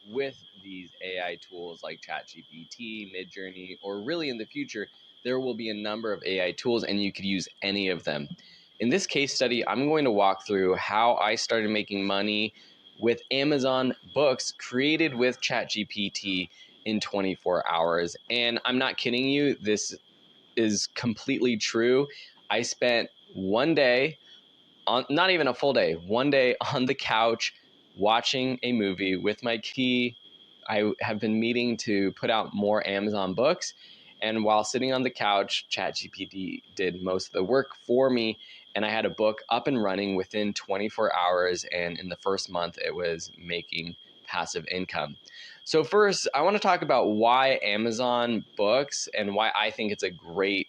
with these AI tools like ChatGPT, Midjourney, or really in the future, there will be a number of AI tools and you could use any of them. In this case study, I'm going to walk through how I started making money with Amazon books created with ChatGPT in 24 hours. And I'm not kidding you, this is completely true. I spent one day, not even a full day, one day on the couch watching a movie with my key. I have been meaning to put out more Amazon books. And while sitting on the couch, ChatGPT did most of the work for me. And I had a book up and running within 24 hours. And in the first month, it was making passive income. So first, I want to talk about why Amazon books and why I think it's a great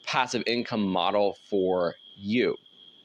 passive income model for you.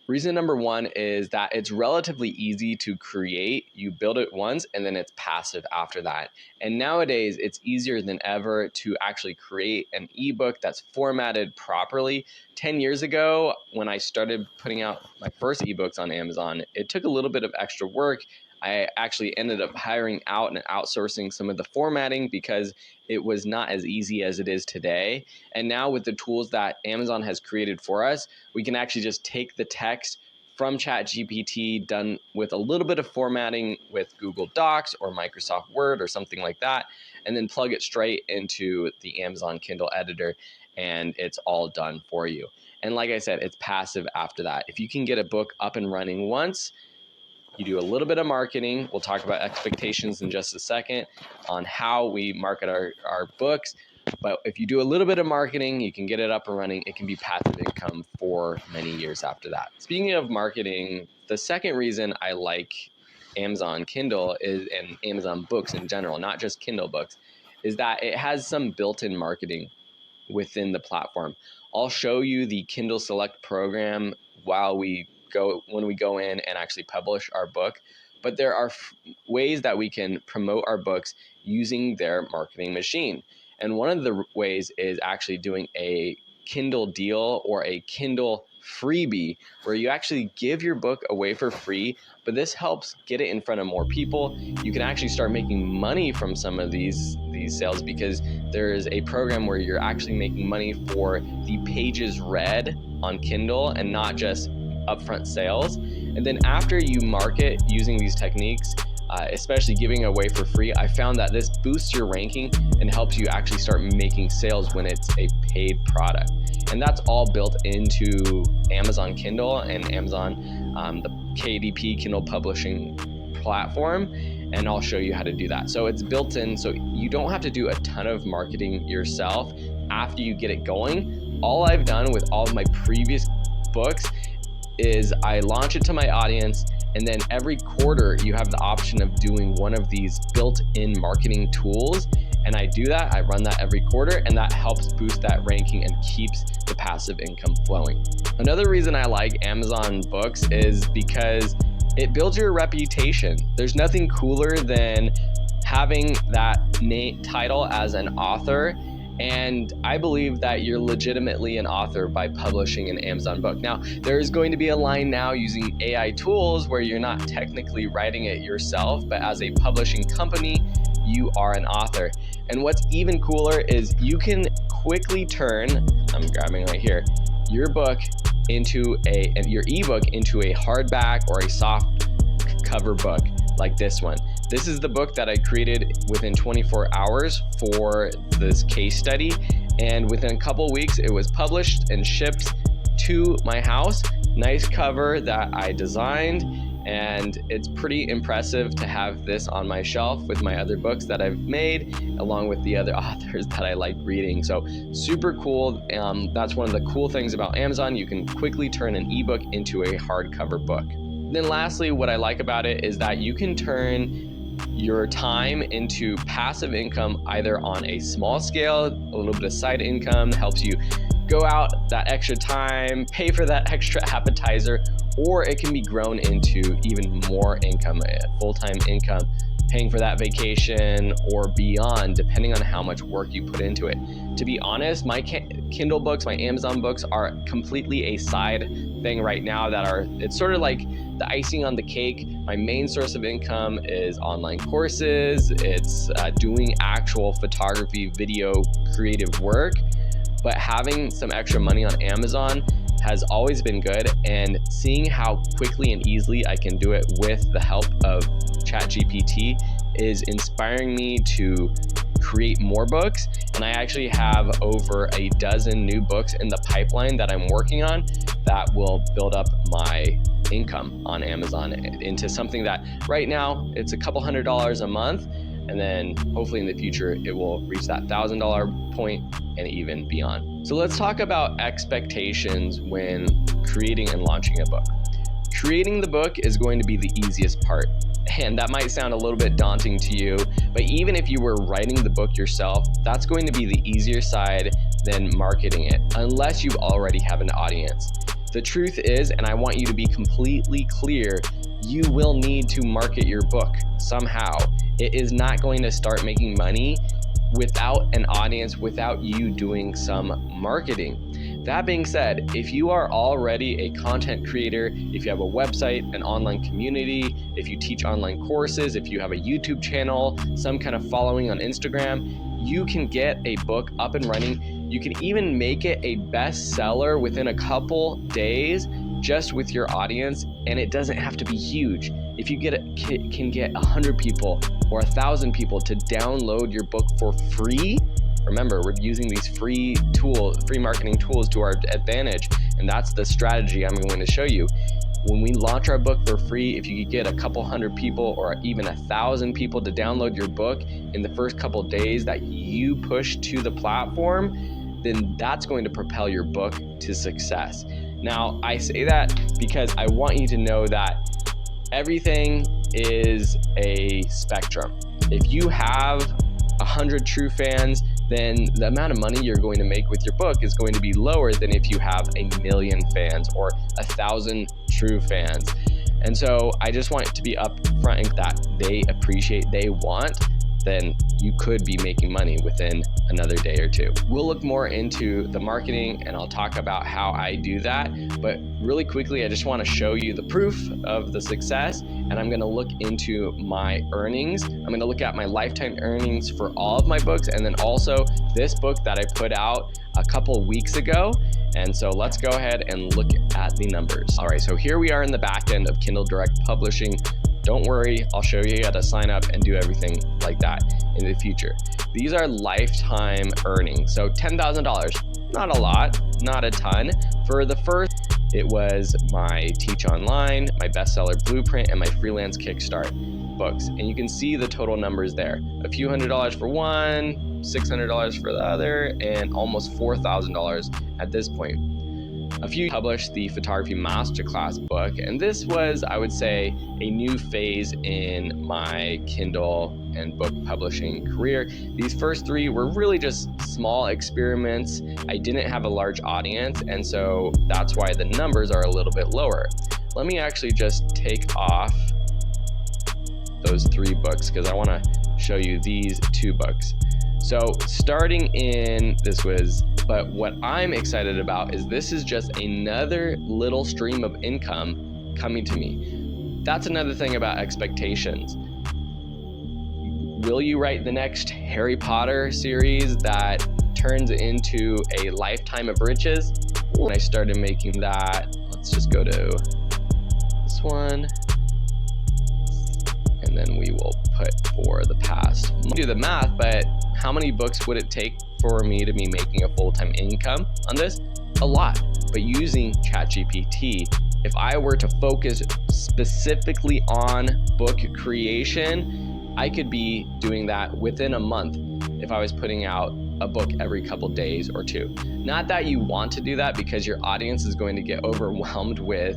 Reason number one is that it's relatively easy to create. You build it once and then it's passive after that. And nowadays it's easier than ever to actually create an ebook that's formatted properly. 10 years ago, when I started putting out my first ebooks on Amazon, it took a little bit of extra work. I actually ended up hiring out and outsourcing some of the formatting because it was not as easy as it is today. And now with the tools that Amazon has created for us, we can actually just take the text from ChatGPT done with a little bit of formatting with Google Docs or Microsoft Word or something like that, and then plug it straight into the Amazon Kindle editor, and it's all done for you. And like I said, it's passive after that. If you can get a book up and running once, you do a little bit of marketing. We'll talk about expectations in just a second on how we market our books. But if you do a little bit of marketing, you can get it up and running. It can be passive income for many years after that. Speaking of marketing, the second reason I like Amazon Kindle and Amazon books in general, not just Kindle books, is that it has some built-in marketing within the platform. I'll show you the Kindle Select program when we go in and actually publish our book. But there are ways that we can promote our books using their marketing machine. And one of the ways is actually doing a Kindle deal or a Kindle freebie where you actually give your book away for free, but this helps get it in front of more people. You can actually start making money from some of these sales because there is a program where you're actually making money for the pages read on Kindle and not just upfront sales. And then after you market using these techniques, especially giving away for free, I found that this boosts your ranking and helps you actually start making sales when it's a paid product. And that's all built into Amazon Kindle and Amazon, the KDP Kindle publishing platform. And I'll show you how to do that. So it's built in, so you don't have to do a ton of marketing yourself after you get it going. All I've done with all of my previous books is I launch it to my audience, and then every quarter you have the option of doing one of these built-in marketing tools. And I do that, I run that every quarter, and that helps boost that ranking and keeps the passive income flowing. Another reason I like Amazon books is because it builds your reputation. There's nothing cooler than having that title as an author. And I believe that you're legitimately an author by publishing an Amazon book. Now, there's going to be a line now using AI tools where you're not technically writing it yourself, but as a publishing company, you are an author. And what's even cooler is you can quickly turn, I'm grabbing right here, your book into your ebook into a hardback or a soft cover book like this one. This is the book that I created within 24 hours for this case study. And within a couple weeks, it was published and shipped to my house. Nice cover that I designed. And it's pretty impressive to have this on my shelf with my other books that I've made, along with the other authors that I like reading. So super cool. That's one of the cool things about Amazon. You can quickly turn an ebook into a hardcover book. Then lastly, what I like about it is that you can turn your time into passive income either on a small scale, a little bit of side income helps you go out that extra time, pay for that extra appetizer, or it can be grown into even more income, full-time income paying for that vacation or beyond, depending on how much work you put into it. To be honest, my Kindle books, my Amazon books are completely a side thing right now it's sort of like the icing on the cake. My main source of income is online courses. It's doing actual photography, video, creative work. But having some extra money on Amazon has always been good, and seeing how quickly and easily I can do it with the help of ChatGPT is inspiring me to create more books. And I actually have over a dozen new books in the pipeline that I'm working on that will build up my income on Amazon into something that right now it's a couple $100s a month, and then hopefully in the future it will reach that $1,000 point and even beyond. So let's talk about expectations when creating and launching a book. Creating the book is going to be the easiest part, and that might sound a little bit daunting to you, but even if you were writing the book yourself, that's going to be the easier side than marketing it, unless you already have an audience. The truth is, and I want you to be completely clear, you will need to market your book somehow. It is not going to start making money without an audience, without you doing some marketing. That being said, if you are already a content creator, if you have a website, an online community, if you teach online courses, if you have a YouTube channel, some kind of following on Instagram, you can get a book up and running. You can even make it a bestseller within a couple days just with your audience, and it doesn't have to be huge. If you can get 100 people or 1,000 people to download your book for free, remember, we're using these free marketing tools to our advantage, and that's the strategy I'm going to show you. When we launch our book for free, if you could get a couple hundred people or even 1,000 people to download your book in the first couple days that you push to the platform, then that's going to propel your book to success. Now, I say that because I want you to know that everything is a spectrum. If you have 100 true fans, then the amount of money you're going to make with your book is going to be lower than if you have 1 million fans or 1,000 true fans. And so I just want it to be upfront that they appreciate, they want, then you could be making money within another day or two. We'll look more into the marketing and I'll talk about how I do that. But really quickly, I just want to show you the proof of the success, and I'm going to look into my earnings. I'm going to look at my lifetime earnings for all of my books, and then also this book that I put out a couple weeks ago. And so let's go ahead and look at the numbers. All right, so here we are in the back end of Kindle Direct Publishing. Don't worry, I'll show you how to sign up and do everything like that in the future. These are lifetime earnings. So $10,000, not a lot, not a ton. For the first, it was my Teach Online, my Bestseller Blueprint, and my Freelance Kickstart books. And you can see the total numbers there. A few $100s for one, $600 for the other, and almost $4,000 at this point. A few published the Photography Masterclass book, and this was, I would say, a new phase in my Kindle and book publishing career. These first three were really just small experiments. I didn't have a large audience, and so that's why the numbers are a little bit lower. Let me actually just take off those 3 books because I want to show you these 2 books. So starting in, but what I'm excited about is this is just another little stream of income coming to me. That's another thing about expectations. Will you write the next Harry Potter series that turns into a lifetime of riches? When I started making that, let's just go to this one. And then we will put for the past. Do the math, but how many books would it take for me to be making a full-time income on this? A lot. But using ChatGPT, if I were to focus specifically on book creation, I could be doing that within a month if I was putting out a book every couple days or 2. Not that you want to do that, because your audience is going to get overwhelmed with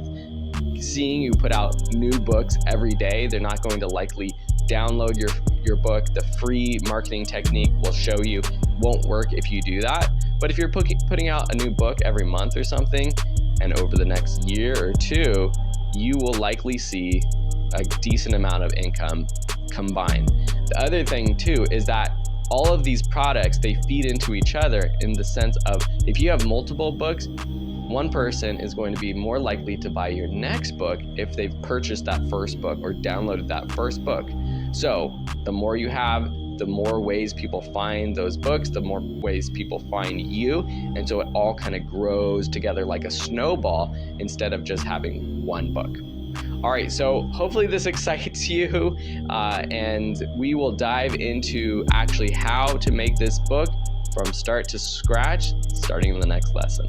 seeing you put out new books every day. They're not going to likely download your book. The free marketing technique will show you won't work if you do that. But if you're putting out a new book every month or something, and over the next year or 2, you will likely see a decent amount of income combined. The other thing too is that all of these products, they feed into each other in the sense of if you have multiple books, one person is going to be more likely to buy your next book if they've purchased that first book or downloaded that first book. So the more you have, the more ways people find those books, the more ways people find you. And so it all kind of grows together like a snowball instead of just having one book. All right, so hopefully this excites you, and we will dive into actually how to make this book from start to scratch starting in the next lesson.